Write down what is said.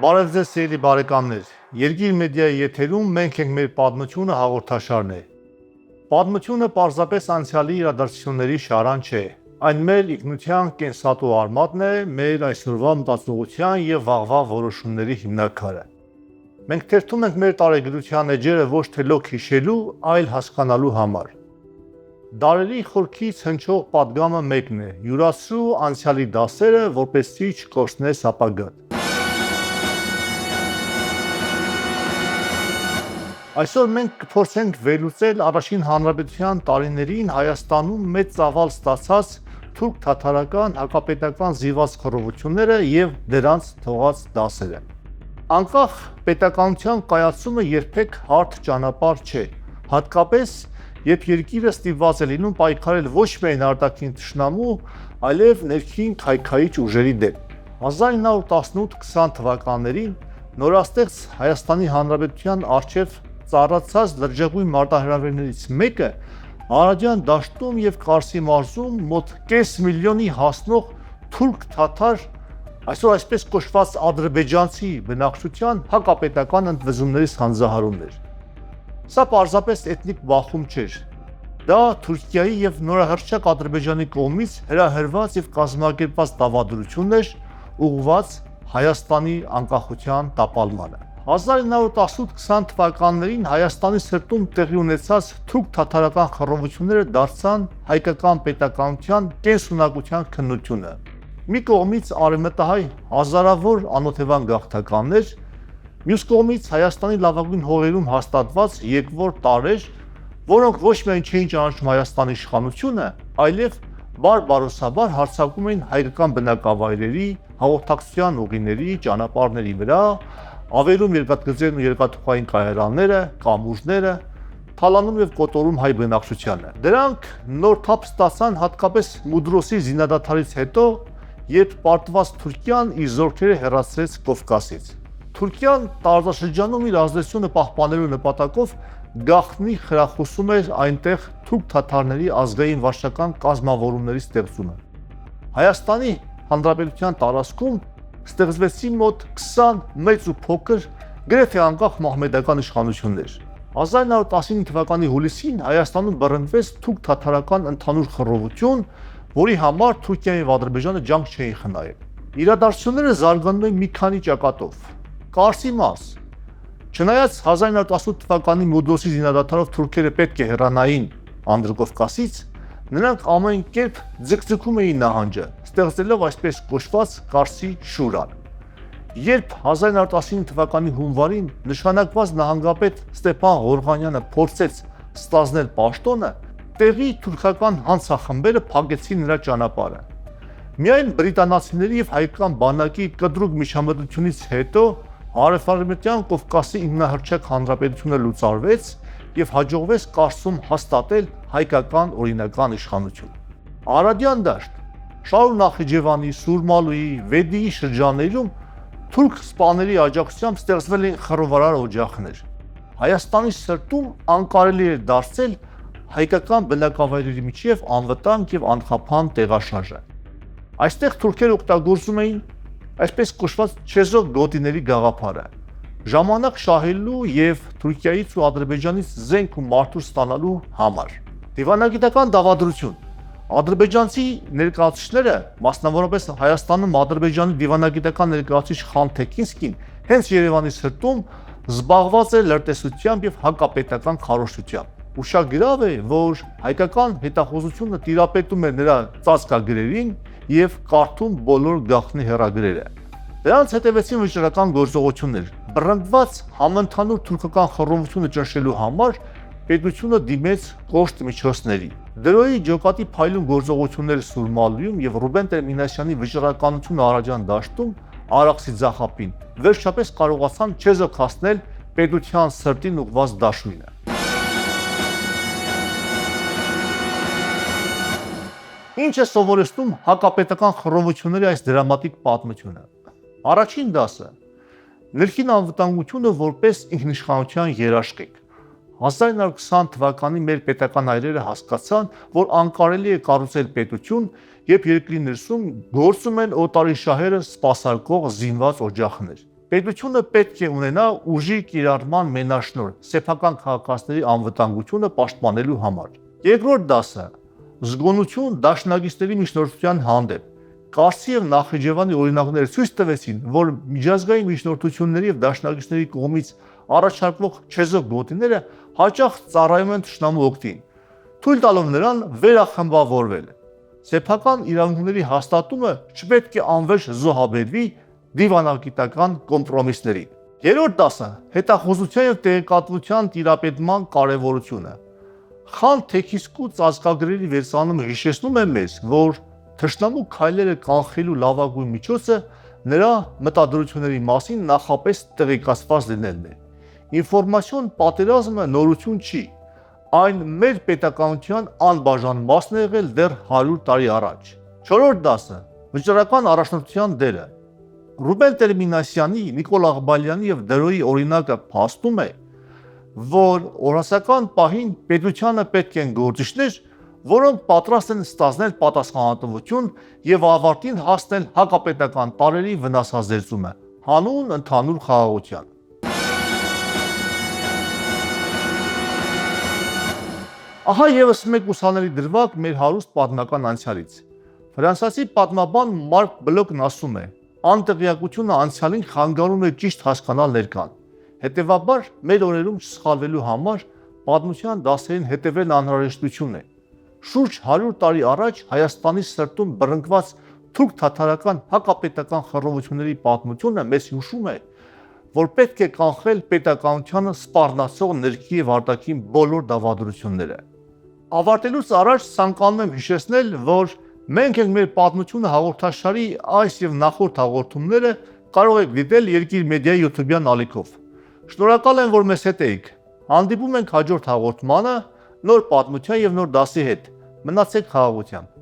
Բարև ձեզ սիրելի բարեկամներ, Երկիր մեդիայի եթերում մենք ենք մեր պատմությունը հաղորդաշարն է։ Պատմությունը պարզապես անցյալի իրադարձությունների շարան չէ, այն մեր ինքնության կենսատու արմատն է, մեր այսօրվա մտածողության և վաղվա որոշումների հիմնաքարը։ Մենք թերթում ենք մեր տարեգրության էջերը ոչ թե լոկ հիշելու, այլ հասկանալու համար։ Դարերի խորքից հնչող պատգամը մեկն է՝ յուրացրու անցյալի դասերը, որպեսզի չկորցնես ապագան։ Այսօր մենք կփորձենք վերլուծել առաջին հանրապետության տարիներին Հայաստանում մեծ ծավալ ստացած թուրք-թաթարական հակապետական զինված խռովությունները և դրանց թողած դասերը։ Անկախ պետականության կայացումը երբեք հարթ ճանապարհ չէ, հատկապես երբ երկիրը ստիպված է լինում պայքարել ոչ միայն արտաքին թշնամու, այլև ներքին քայքայիչ ուժերի դեմ։ 1918-20 թվականներին նորաստեղծ Հայաստանի Հանրապետության առջև ծառացած լրջագույն մարտահրավերներից մեկը Արարատյան դաշտում և Կարսի մարզում մոտ կես միլիոնի հասնող թուրք-թաթար, այսօր այսպես կոչված ադրբեջանցի բնակչության հակապետական ընդվզումների հանձահարումն էր։ Սա պարզապես էթնիկ բախում չէր։ Դա Թուրքիայի և նորահռչակ Ադրբեջանի կողմից հրահրված և կազմակերպված դավադրություն էր, ուղղված Հայաստանի անկախության տապալմանը։ 1918-20 թվականներին Հայաստանի սրտում տեղի ունեցած թուրք-թաթարական խռովությունները դարձան հայկական պետականության կենսունակության քննությունը։ Մի կողմից արևմտահայ հազարավոր անօթևան գաղթականներ, մյուս կողմից Հայաստանի լավագույն հողերում հաստատված եկվոր տարրեր, որոնք ոչ միայն չէին ճանաչում Հայաստանի իշխանությունը, այլև բարբարոսաբար հարձակում էին հայկական բնակավայրերի, հաղորդակցության ուղիների, ճանապարհների վրա, ավերում երկաթգծերն ու երկաթուղային կայարանները, կամուրջները, թալանում և կոտորում հայ բնակչությանը։ Դրանք նոր թափ ստացան հատկապես Մուդրոսի զինադադարից հետո, երբ պարտված Թուրքիան իր զորքերը հեռացրեց Կովկասից։ Թուրքիան տարածաշրջանում իր ազդեցությունը պահպանելու նպատակով գաղտնի խրախուսում էր այնտեղ թուրք-թաթարների ազգային վարչական կազմավորումների ստեղծումը։ Հայաստանի Հանրապետության տարածքում ստեղծվեցին մոտ 20 մեծ ու փոքր գրեթե անկախ մահմեդական իշխանություններ։ 1919 թվականի հուլիսին Հայաստանում բռնկվեց թուրք-թաթարական ընդհանուր խռովություն, որի համար Թուրքիան և Ադրբեջանը ջանք չէին խնայել։ Իրադարձությունները զարգանում էին մի քանի ճակատով։ Կարսի մարզ։ Չնայած 1918 թվականի Մուդրոսի զինադադարով թուրքերը պետք է հեռանային Անդրկովկասից, նրանք ամեն կերպ ձգձգում էին նահանջը, ստեղծելով այսպես կոչված Կարսի շուրան։ Երբ 1919 թվականի հունվարին նշանակված նահանգապետ Ստեփան Ղորղանյանը փորձեց ստանձնել պաշտոնը, տեղի թուրքական հանցախմբերը փակեցին նրա ճանապարհը։ Միայն բրիտանացիների և հայկական բանակի կտրուկ միջամտությունից հետո Հարավարևմտյան Կովկասի ինքնահռչակ հանրապետությունը լուծարվեց և հաջողվեց Կարսում հաստատել հայկական օրինական իշխանություն։ Արարատյան դաշտ, Շաուլ Նախիջևանի, Սուրմալուի, Վեդիի շրջաններում թուրք սպաների աջակցությամբ ստեղծվել էին խռովարար օջախներ։ Հայաստանի սրտում անկարելի էր դարձել հայկական բնակավայրերի միջև անվտանգ և անխափան տեղաշարժը։ Այստեղ թուրքերը օգտագործում էին այսպես կոչված չեզոք գոտիների գաղափարը, ժամանակ շահելու և Թուրքիայից ու Ադրբեջանից զենք ու մարդուր ստանալու համար։ Դիվանագիտական դավադրություն։ Ադրբեջանցի ներկայացուցիչները, մասնավորապես Հայաստանում Ադրբեջանի դիվանագիտական ներկայացուցիչ Խան Թեքինսկին, հենց Երևանի սրտում զբաղված էր լրտեսությամբ և հակապետական քարոզչությամբ։ Ուշագրավ է, որ հայկական հետախուզությունը տիրապետում էր նրա ծածկագրերին և կարդում բոլոր գաղտնի հեռագրերը։ Դրանց հետևեցին վճռական գործողություններ։ Բռնկված համընդհանուր թուրքական խռովությունը ճնշելու համար պետությունը դիմեց կոշտ միջոցների։ Դրոյի ջոկատի փայլուն գործողությունները Սուրմալույում և Ռուբեն Տեր-Մինասյանի վճռականությունը Արարատյան դաշտում Արաքսի ձախապին վերջապես կարողացան չեզոք հասնել պետության սրտին ուղղված դաշույնը։ Ինչ է սովորեցնում հակապետական խռովությունների այս դրամատիկ պատմությունը։ Առաջին դասը՝ ներքին անվտանգությունը որպես ինքնիշխանության երաշխիք։ 1920 թվականին մեր պետական այրերը հասկացան, որ անկարելի է կառուցել պետություն, երբ երկրի ներսում գործում են օտարի շահերը սպասարկող զինված օջախներ։ Պետությունը պետք է ունենա ուժի կիրառման մենաշնորհ սեփական քաղաքացիների անվտանգությունը պաշտպանելու համար։ Երկրորդ դասը զգոնություն դաշնակիցների միջնորդության հանդեպ։ Կարսի եւ Նախիջևանի օրինակները ցույց տվեցին, որ միջազգային միջնորդությունների եւ դաշնակիցների կողմից առաջարկվող չեզոք գոտիները հաճախ ծառայում են թշնամու օգտին, թույլ տալով նրան վերախմբավորվել։ Սեփական իրավունքների հաստատումը չպետք է անվերջ զոհաբերվի դիվանագիտական կոմպրոմիսներին։ Երրորդ դասը հետախուզության եւ տեղեկատվության տիրապետման կարեւորությունը։ Խան թեքիսկու ծածկագրերի վերցանումը հիշեցնում է մեզ, որ թշնամու քայլերը կանխելու լավագույն միջոցը նրա մտադրությունների մասին նախապես տեղեկացված լինելն է։ Ինֆորմացիոն պատերազմը նորություն չի, այն մեր պետականության անբաժան մասն է եղել դեռ 100 տարի առաջ։ Չորրորդ դասը վճռական առաջնորդության դերը։ Ռուբեն Տերմինասյանի, Նիկոլ Աղբալյանի եւ Դրոյի օրինակը փաստում է, որ օրասական պահին պետությանը պետք են գործիչներ, որոնք պատրաստ են ստանձնել պատասխանատվություն եւ ավարտին հասնել հակապետական տարրերի վնասազերծումը հանուն ընդհանուր խաղաղության։ Ահա եւս մեկ ուսանելի դրվագ մեր հարուստ պատմական անցյալից։ Ֆրանսիացի պատմաբան Մարկ Բլոկն ասում է. անտեղյակությունը անցյալին խանգարում է ճիշտ հասկանալ ներկան։ Հետևաբար, մեր օրերում չսխալվելու համար պատմության դասերին հետևելն անհրաժեշտություն է։ Շուրջ 100 տարի առաջ Հայաստանի սրտում բռնկված թուրք-թաթարական հակապետական խռովությունների պատմությունը մեզ հուշում է, որ պետք է կանխել պետականությանը սպառնացող ներքի եւ արտաքին բոլոր դավադրությունները։ Ավարտելուց առաջ ցանկանում եմ հիշեցնել, որ մենք ենք մեր պատմությունը հաղորդաշարի այս եւ նախորդ հաղորդումները կարող եք դիտել Երկիր մեդիայի YouTube-յան ալիքով։ Շնորհակալ եմ, որ մեզ հետ եք։ Հանդիպում ենք հաջորդ հաղորդմանը նոր պատմության եւ նոր դասի հետ։ Մնացեք խաղաղությամբ։